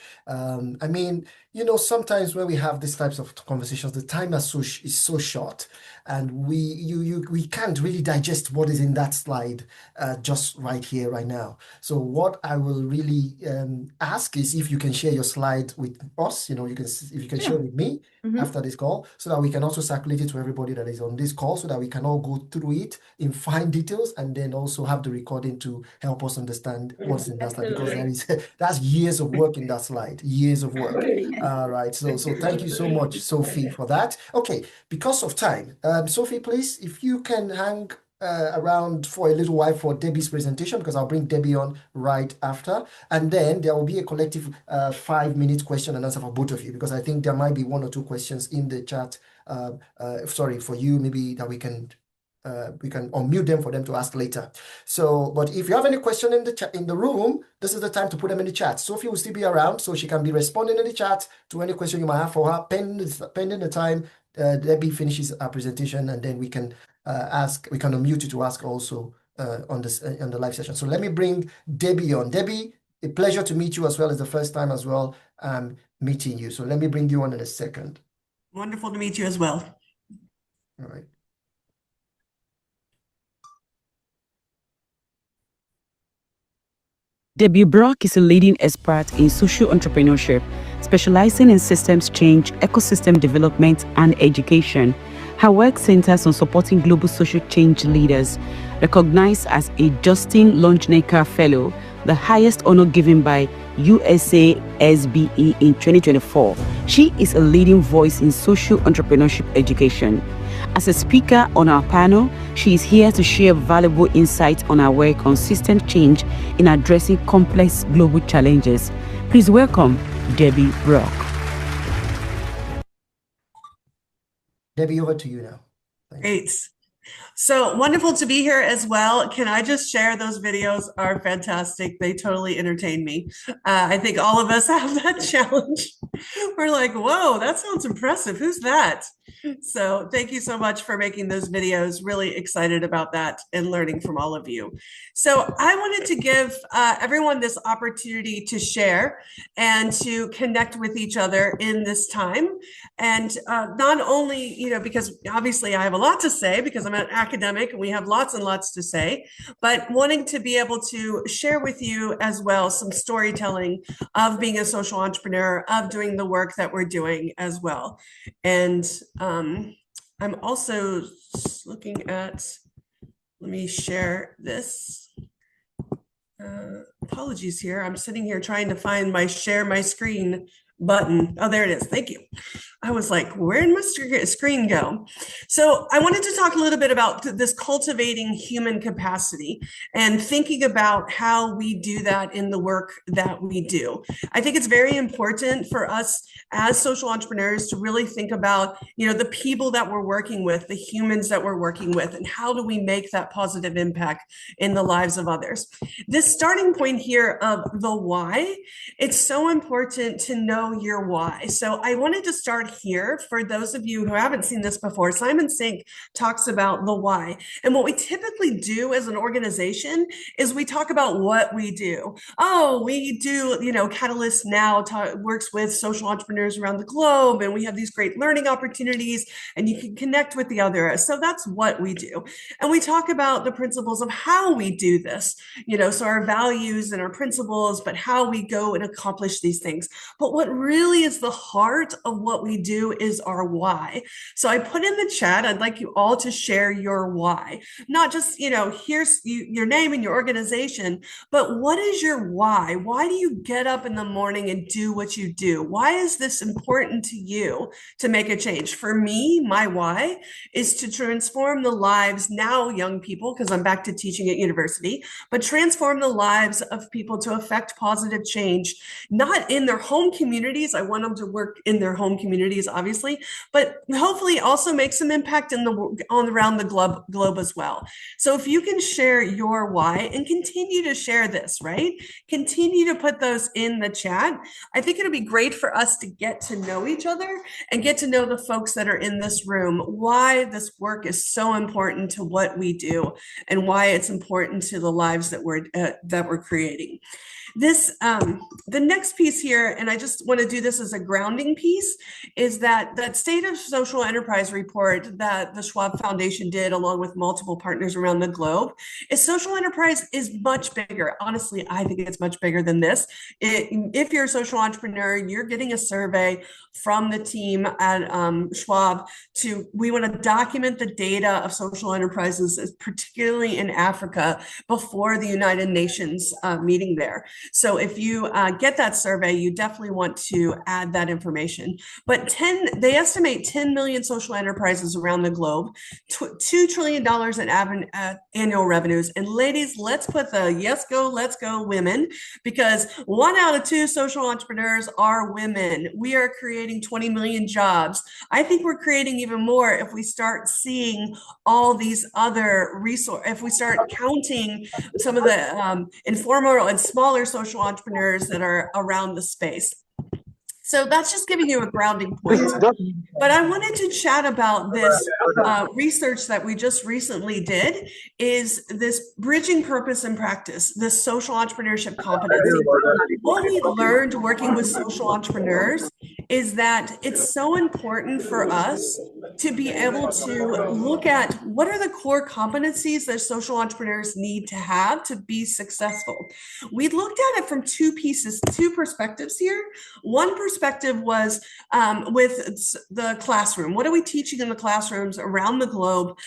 Sometimes when we have these types of conversations, the time is so short, and we can't really digest what is in that slide just right here, right now. So what I will really ask is if you can share your slide with us, if you can share with me after this call, so that we can also circulate it to everybody that is on this call, so that we can all go through it in fine details and then also have the recording to help us understand what's in that slide, because that's years of work in that slide, years of work. All right. So thank you so much, Sophie, for that. Okay, because of time, Sophie, please, if you can hang around for a little while for Debbie's presentation, because I'll bring Debbie on right after, and then there will be a collective 5-minute question and answer for both of you, because I think there might be 1 or 2 questions in the chat. Sorry, for you, maybe that we can unmute them for them to ask later. So, but if you have any question in the chat in the room, this is the time to put them in the chat. Sophie will still be around, so she can be responding in the chat to any question you might have for her, pending the time Debbie finishes our presentation, and then we can unmute you to ask also on the live session. So let me bring Debbie on. Debbie, a pleasure to meet you as well as the first time as well meeting you. So let me bring you on in a second.
Wonderful to meet you as well.
All right.
Debbie Bacq is a leading expert in social entrepreneurship, specializing in systems change, ecosystem development, and education. Her work centers on supporting global social change leaders, recognized as a Justin Longenecker Fellow, the highest honor given by USASBE in 2024. She is a leading voice in social entrepreneurship education. As a speaker on our panel, she is here to share valuable insights on our work on system change in addressing complex global challenges. Please welcome Debbie Bacq.
Debbie, over to you now.
Great. So wonderful to be here as well. Can I just share those videos are fantastic. They totally entertain me. I think all of us have that challenge. We're like, whoa, that sounds impressive. Who's that? So thank you so much for making those videos. Really excited about that and learning from all of you. So I wanted to give everyone this opportunity to share and to connect with each other in this time. And not only, because obviously I have a lot to say because I'm an academic and we have lots and lots to say, but wanting to be able to share with you as well some storytelling of being a social entrepreneur, of doing the work that we're doing as well. And I'm also looking at, let me share this. Apologies here. I'm sitting here trying to find my share my screen button. Oh, there it is. Thank you. I was like, where did my screen go? So I wanted to talk a little bit about this cultivating human capacity and thinking about how we do that in the work that we do. I think it's very important for us as social entrepreneurs to really think about, the people that we're working with, the humans that we're working with, and how do we make that positive impact in the lives of others. This starting point here of the why, it's so important to know your why. So I wanted to start here for those of you who haven't seen this before. Simon Sinek talks about the why. And what we typically do as an organization is we talk about what we do. Oh, we do, Catalyst now works with social entrepreneurs around the globe, and we have these great learning opportunities, and you can connect with the others. So that's what we do. And we talk about the principles of how we do this, so our values and our principles, but how we go and accomplish these things. But what really is the heart of what we do is our why. So I put in the chat, I'd like you all to share your why. Not just, here's your name and your organization, but what is your why? Why do you get up in the morning and do what you do? Why is this important to you to make a change? For me, my why is to transform the lives now young people, because I'm back to teaching at university, but transform the lives of people to affect positive change, not in their home communities. I want them to work in their home communities, obviously, but hopefully also make some impact around the globe as well. So if you can share your why and continue to share this, right? Continue to put those in the chat. I think it'll be great for us to get to know each other and get to know the folks that are in this room, why this work is so important to what we do and why it's important to the lives that we're creating. This, the next piece here, and I just want to do this as a grounding piece, is that State of Social Enterprise report that the Schwab Foundation did along with multiple partners around the globe. Is social enterprise is much bigger. Honestly, I think it's much bigger than this. If you're a social entrepreneur, you're getting a survey from the team at Schwab we want to document the data of social enterprises, particularly in Africa, before the United Nations meeting there. So if you get that survey, you definitely want to add that information. But they estimate 10 million social enterprises around the globe, $2 trillion in annual revenues. And ladies, let's put the let's go women, because 1 out of 2 social entrepreneurs are women. We are creating 20 million jobs. I think we're creating even more if we start seeing all these other resources, if we start counting some of the informal and smaller social entrepreneurs that are around the space. So that's just giving you a grounding point. But I wanted to chat about this research that we just recently did, is this bridging purpose and practice, this social entrepreneurship competency. What we learned working with social entrepreneurs is that it's so important for us to be able to look at what are the core competencies that social entrepreneurs need to have to be successful. We looked at it from two perspectives here. One perspective was with the classroom. What are we teaching in the classrooms around the globe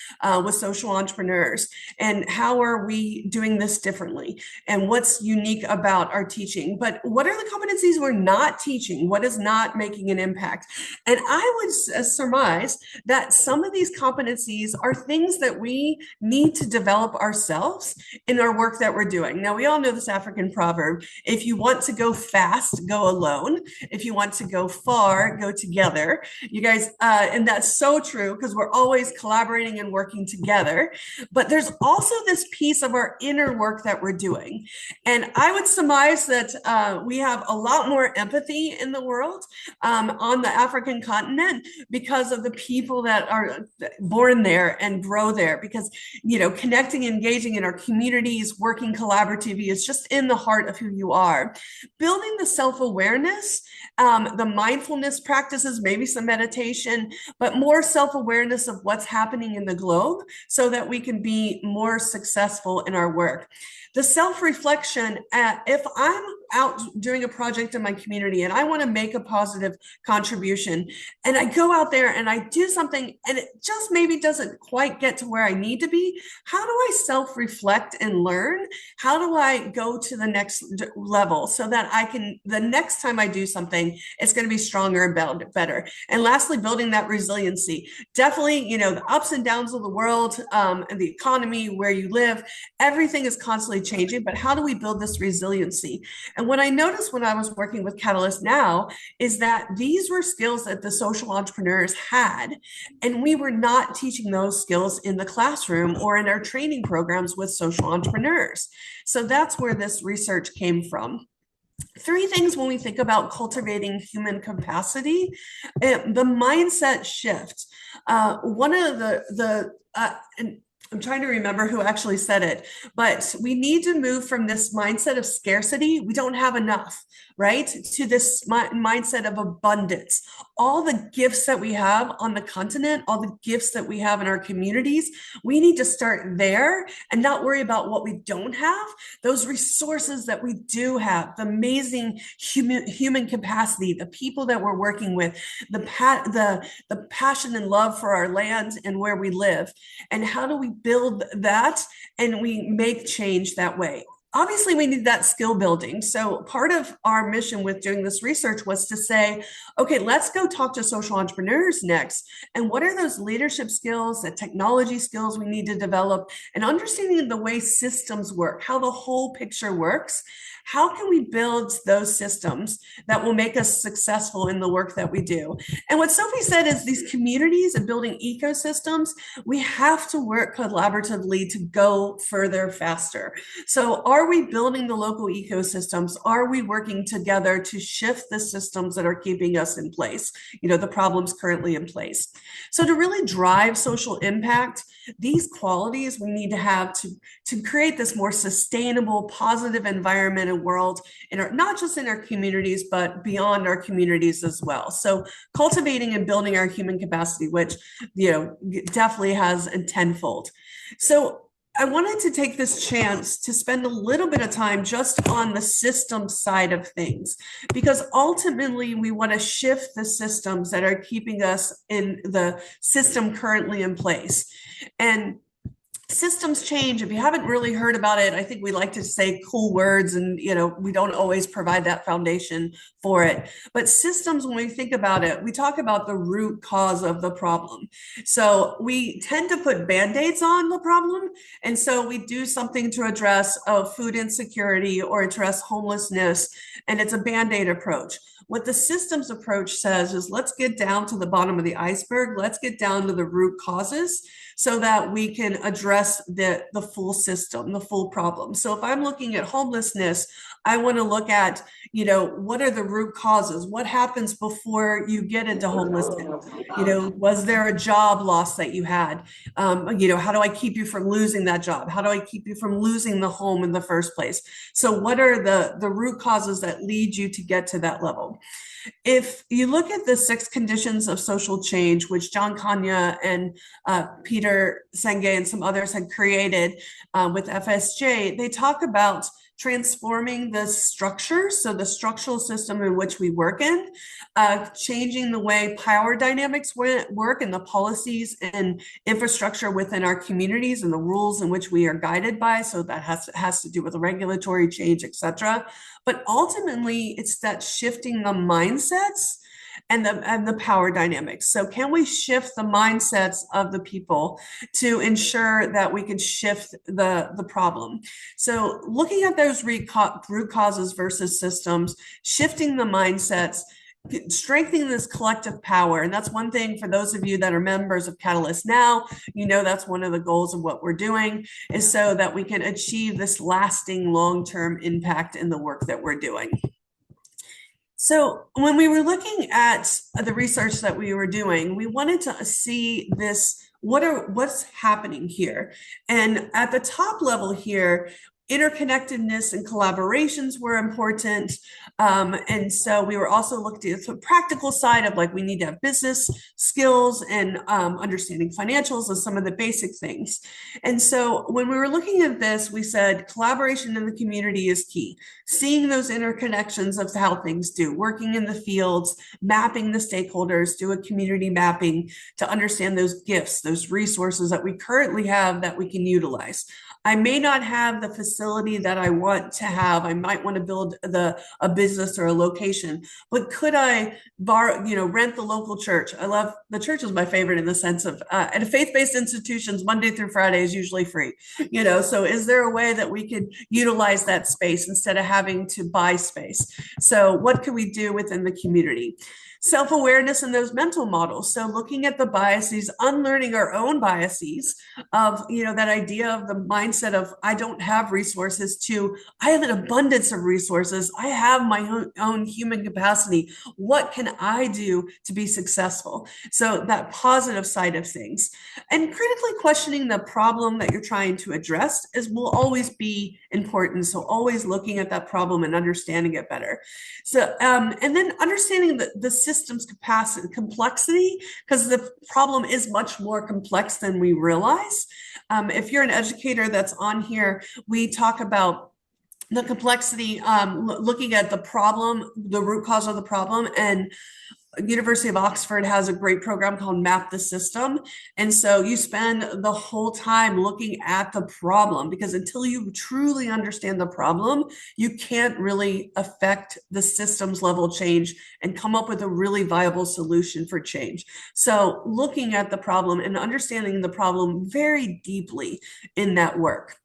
with social entrepreneurs? And how are we doing this differently? And what's unique about our teaching? But what are the competencies we're not teaching? What is not making an impact? And I would surmise that some of these competencies are things that we need to develop ourselves in our work that we're doing. Now, we all know this African proverb: if you want to go fast, go alone. If you want to go far, go together. You guys, and that's so true, because we're always collaborating and working together. But there's also this piece of our inner work that we're doing. And I would surmise that we have a lot more empathy in the world on the African continent because of the people that are born there and grow there, because, you know, connecting, engaging in our communities, working collaboratively is just in the heart of who you are. Building the self-awareness, the mindfulness practices, maybe some meditation, but more self-awareness of what's happening in the globe so that we can be more successful in our work. The self-reflection, if I'm out doing a project in my community and I want to make a positive contribution, and I go out there and I do something and it just maybe doesn't quite get to where I need to be, how do I self-reflect and learn? How do I go to the next level so that I can, the next time I do something, it's going to be stronger and better? And lastly, building that resiliency. Definitely, you know, the ups and downs of the world and the economy, where you live, everything is constantly changing, but how do we build this resiliency? And what I noticed when I was working with Catalyst Now is that these were skills that the social entrepreneurs had, and we were not teaching those skills in the classroom or in our training programs with social entrepreneurs. So that's where this research came from. 3 things when we think about cultivating human capacity: the mindset shift. One of I'm trying to remember who actually said it, but we need to move from this mindset of scarcity, we don't have enough, right, to this mindset of abundance. All the gifts that we have on the continent, all the gifts that we have in our communities, we need to start there and not worry about what we don't have. Those resources that we do have, the amazing human capacity, the people that we're working with, the passion and love for our land and where we live, and how do we build that and we make change that way. Obviously, we need that skill building. So part of our mission with doing this research was to say, okay, let's go talk to social entrepreneurs next. And what are those leadership skills, the technology skills we need to develop, and understanding the way systems work, how the whole picture works. How can we build those systems that will make us successful in the work that we do? And what Sophie said is these communities and building ecosystems, we have to work collaboratively to go further faster. So are we building the local ecosystems? Are we working together to shift the systems that are keeping us in place? You know, the problems currently in place. So to really drive social impact, these qualities we need to have to create this more sustainable, positive environment and world not just in our communities, but beyond our communities as well. So cultivating and building our human capacity, which, definitely has a tenfold. So I wanted to take this chance to spend a little bit of time just on the system side of things, because ultimately we want to shift the systems that are keeping us in the system currently in place. And systems change. If you haven't really heard about it, I think we like to say cool words and, we don't always provide that foundation for it. But systems, when we think about it, we talk about the root cause of the problem. So we tend to put Band-Aids on the problem. And so we do something to address food insecurity or address homelessness, and it's a Band-Aid approach. What the systems approach says is, let's get down to the bottom of the iceberg. Let's get down to the root causes so that we can address the full system, the full problem. So if I'm looking at homelessness, I want to look at, what are the root causes? What happens before you get into homelessness? Was there a job loss that you had? How do I keep you from losing that job? How do I keep you from losing the home in the first place? So what are the root causes that lead you to get to that level? If you look at the 6 conditions of social change, which John Kanya and Peter Senge and some others had created with FSJ, they talk about transforming the structure, so the structural system in which we work in, changing the way power dynamics work and the policies and infrastructure within our communities and the rules in which we are guided by. So that has to do with the regulatory change, etc. But ultimately, it's that shifting the mindsets and the power dynamics. So can we shift the mindsets of the people to ensure that we can shift the problem? So looking at those root causes versus systems, shifting the mindsets, strengthening this collective power. And that's one thing for those of you that are members of Catalyst now, that's one of the goals of what we're doing, is so that we can achieve this lasting long-term impact in the work that we're doing. So when we were looking at the research that we were doing, we wanted to see this, what's happening here. And at the top level here, interconnectedness and collaborations were important. And so we were also looking at the practical side of, like, we need to have business skills and understanding financials and some of the basic things. And so when we were looking at this, we said collaboration in the community is key. Seeing those interconnections of how things do, working in the fields, mapping the stakeholders, do a community mapping to understand those gifts, those resources that we currently have that we can utilize. I may not have the facility that I want to have. I might want to build a business or a location, but could I rent the local church? I love the church is my favorite in the sense of at faith-based institutions, Monday through Friday is usually free. So is there a way that we could utilize that space instead of having to buy space? So what can we do within the community? Self-awareness in those mental models. So looking at the biases, unlearning our own biases of, that idea of the mindset of, I don't have resources, to, I have an abundance of resources. I have my own human capacity. What can I do to be successful? So that positive side of things. And critically questioning the problem that you're trying to address will always be important. So always looking at that problem and understanding it better. So, and then understanding the system's complexity, because the problem is much more complex than we realize. If you're an educator that's on here, we talk about the complexity, looking at the problem, the root cause of the problem. And University of Oxford has a great program called Map the System. And so you spend the whole time looking at the problem, because until you truly understand the problem, you can't really affect the systems level change and come up with a really viable solution for change. So looking at the problem and understanding the problem very deeply in that work.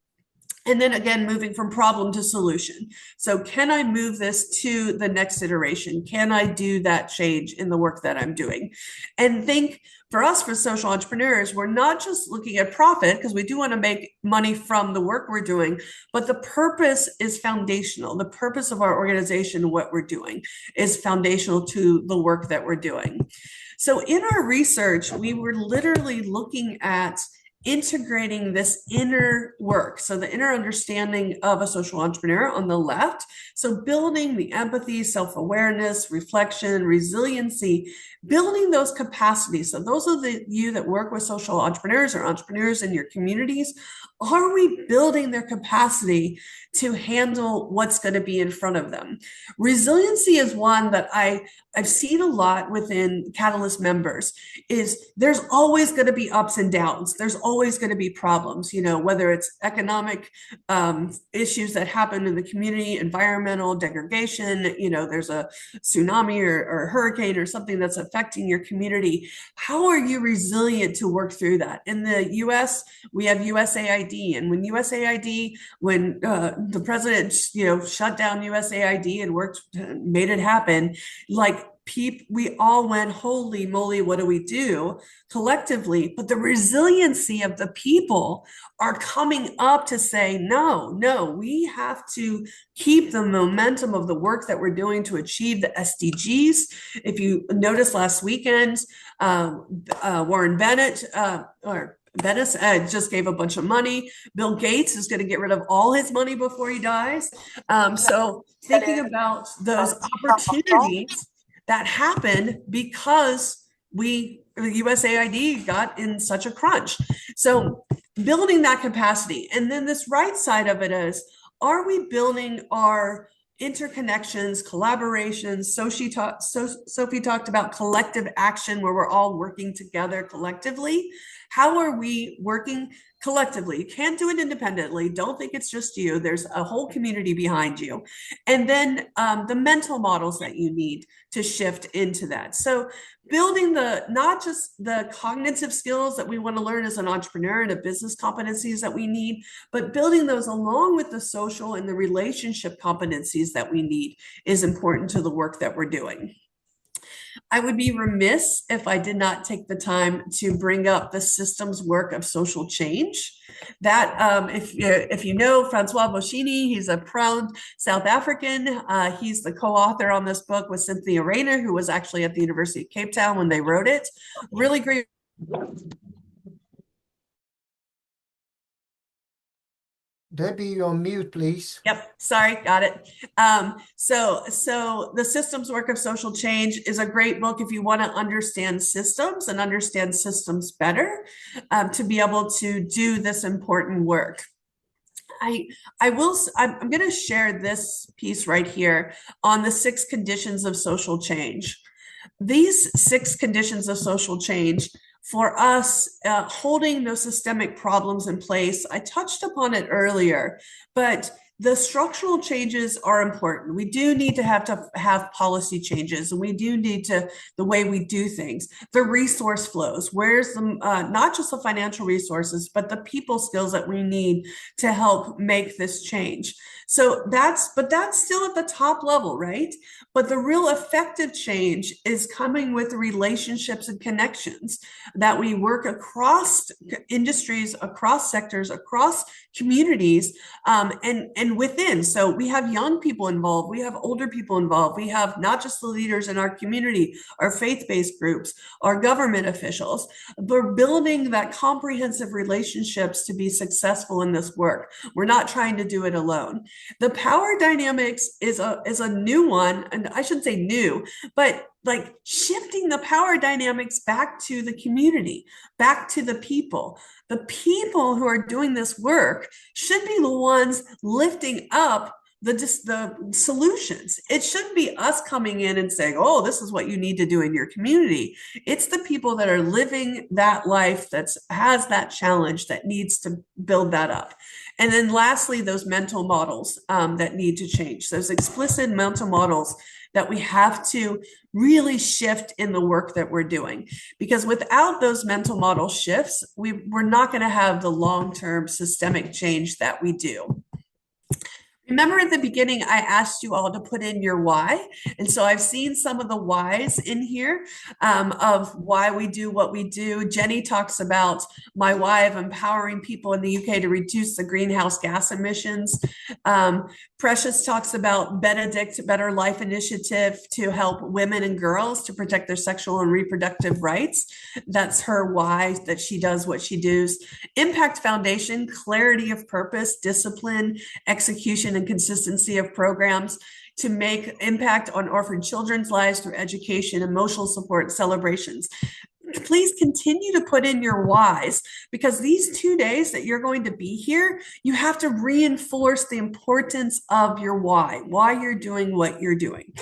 And then again, moving from problem to solution. So can I move this to the next iteration? Can I do that change in the work that I'm doing? And think, for us, for social entrepreneurs, we're not just looking at profit, because we do want to make money from the work we're doing, but the purpose is foundational. The purpose of our organization, what we're doing, is foundational to the work that we're doing. So in our research, we were literally looking at integrating this inner work. So the inner understanding of a social entrepreneur on the left. So building the empathy, self-awareness, reflection, resiliency, building those capacities. So those of you that work with social entrepreneurs or entrepreneurs in your communities, are we building their capacity to handle what's going to be in front of them? Resiliency is one that I've seen a lot within Catalyst members. Is there's always going to be ups and downs. There's always going to be problems, whether it's economic issues that happen in the community, environmental degradation, there's a tsunami or hurricane or something that's affecting your community. How are you resilient to work through that? In the US, we have USAID. And when the president, shut down USAID and made it happen, we all went, holy moly, what do we do collectively? But the resiliency of the people are coming up to say, no, we have to keep the momentum of the work that we're doing to achieve the SDGs. If you noticed last weekend, Warren Bennett, just gave a bunch of money. Bill Gates is going to get rid of all his money before he dies. So thinking about those opportunities that happened because USAID got in such a crunch. So building that capacity. And then this right side of it is, are we building our interconnections, collaborations? Sophie talked about collective action where we're all working together collectively. How are we working collectively? You can't do it independently. Don't think it's just you. There's a whole community behind you. And then the mental models that you need to shift into that. So building not just the cognitive skills that we want to learn as an entrepreneur and the business competencies that we need, but building those along with the social and the relationship competencies that we need is important to the work that we're doing. I would be remiss if I did not take the time to bring up the systems work of social change. That, if you know Francois Boschini, he's a proud South African. He's the co-author on this book with Cynthia Rayner, who was actually at the University of Cape Town when they wrote it. Really great.
Debbie, you're on mute, please.
Yep, sorry, got it. So The Systems Work of Social Change is a great book if you want to understand systems and understand systems better, to be able to do this important work. I'm going to share this piece right here on the 6 conditions of social change. These 6 conditions of social change for us, holding those systemic problems in place, I touched upon it earlier, but the structural changes are important. We do need to have policy changes, and we do need the way we do things. The resource flows, where's not just the financial resources, but the people skills that we need to help make this change. So that's still at the top level, right? But the real effective change is coming with relationships and connections that we work across industries, across sectors, across communities, and within. So we have young people involved, we have older people involved, we have not just the leaders in our community, our faith-based groups, our government officials. We're building that comprehensive relationships to be successful in this work. We're not trying to do it alone. The power dynamics is a new one, and I shouldn't say new, but like shifting the power dynamics back to the community, back to the people. The people who are doing this work should be the ones lifting up the solutions. It shouldn't be us coming in and saying, oh, this is what you need to do in your community. It's the people that are living that life that has that challenge that needs to build that up. And then lastly, those mental models that need to change, those explicit mental models that we have to really shift in the work that we're doing. Because without those mental model shifts, we're not going to have the long-term systemic change that we do. Remember at the beginning, I asked you all to put in your why. And so I've seen some of the whys in here of why we do what we do. Jenny talks about my why of empowering people in the UK to reduce the greenhouse gas emissions. Precious talks about Benedict Better Life Initiative to help women and girls to protect their sexual and reproductive rights. That's her why, that she does what she does. Impact Foundation, clarity of purpose, discipline, execution, and consistency of programs to make impact on orphan children's lives through education, emotional support, and celebrations. Please continue to put in your whys, because these 2 days that you're going to be here, you have to reinforce the importance of your why you're doing what you're doing.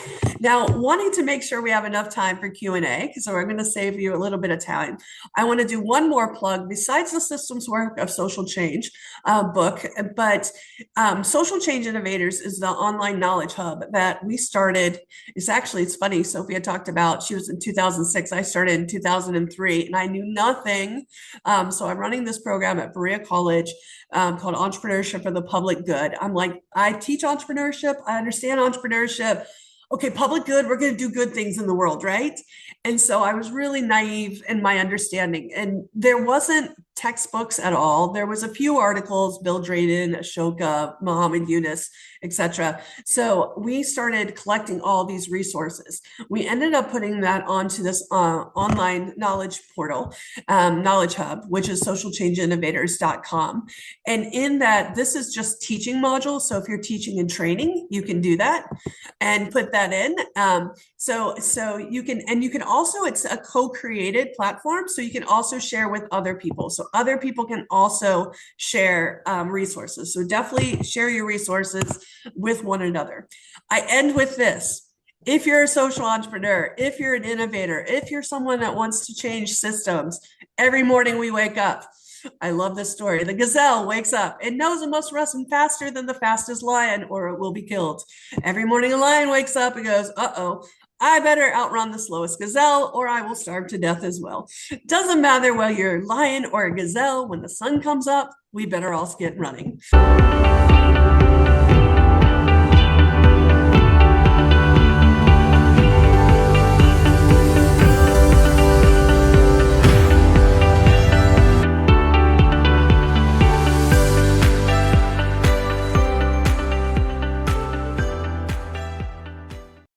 Now, wanting to make sure we have enough time for Q&A, so we're going to save you a little bit of time. I want to do one more plug besides the systems work of Social Change book, but Social Change Innovators is the online knowledge hub that we started. It's funny, Sophie had talked about, she was in 2006, I started in 2003, and I knew nothing. So I'm running this program at Berea College called Entrepreneurship for the Public Good. I'm like, I teach entrepreneurship, I understand entrepreneurship. Okay, public good, we're going to do good things in the world, right? And so I was really naive in my understanding, and there wasn't textbooks at all. There was a few articles, Bill Drayden, Ashoka, Muhammad Yunus, etc. So we started collecting all these resources. We ended up putting that onto this online knowledge portal, knowledge hub, which is socialchangeinnovators.com. And in that, this is just teaching modules. So if you're teaching and training, you can do that and put that in. So you can also, it's a co-created platform, so you can also share with other people. So other people can also share resources. So definitely share your resources with one another. I end with this. If you're a social entrepreneur, if you're an innovator, if you're someone that wants to change systems, every morning we wake up. I love this story. The gazelle wakes up and knows it must run faster than the fastest lion or it will be killed. Every morning a lion wakes up and goes, uh-oh, I better outrun the slowest gazelle or I will starve to death as well. Doesn't matter whether you're a lion or a gazelle, when the sun comes up, we better all get running.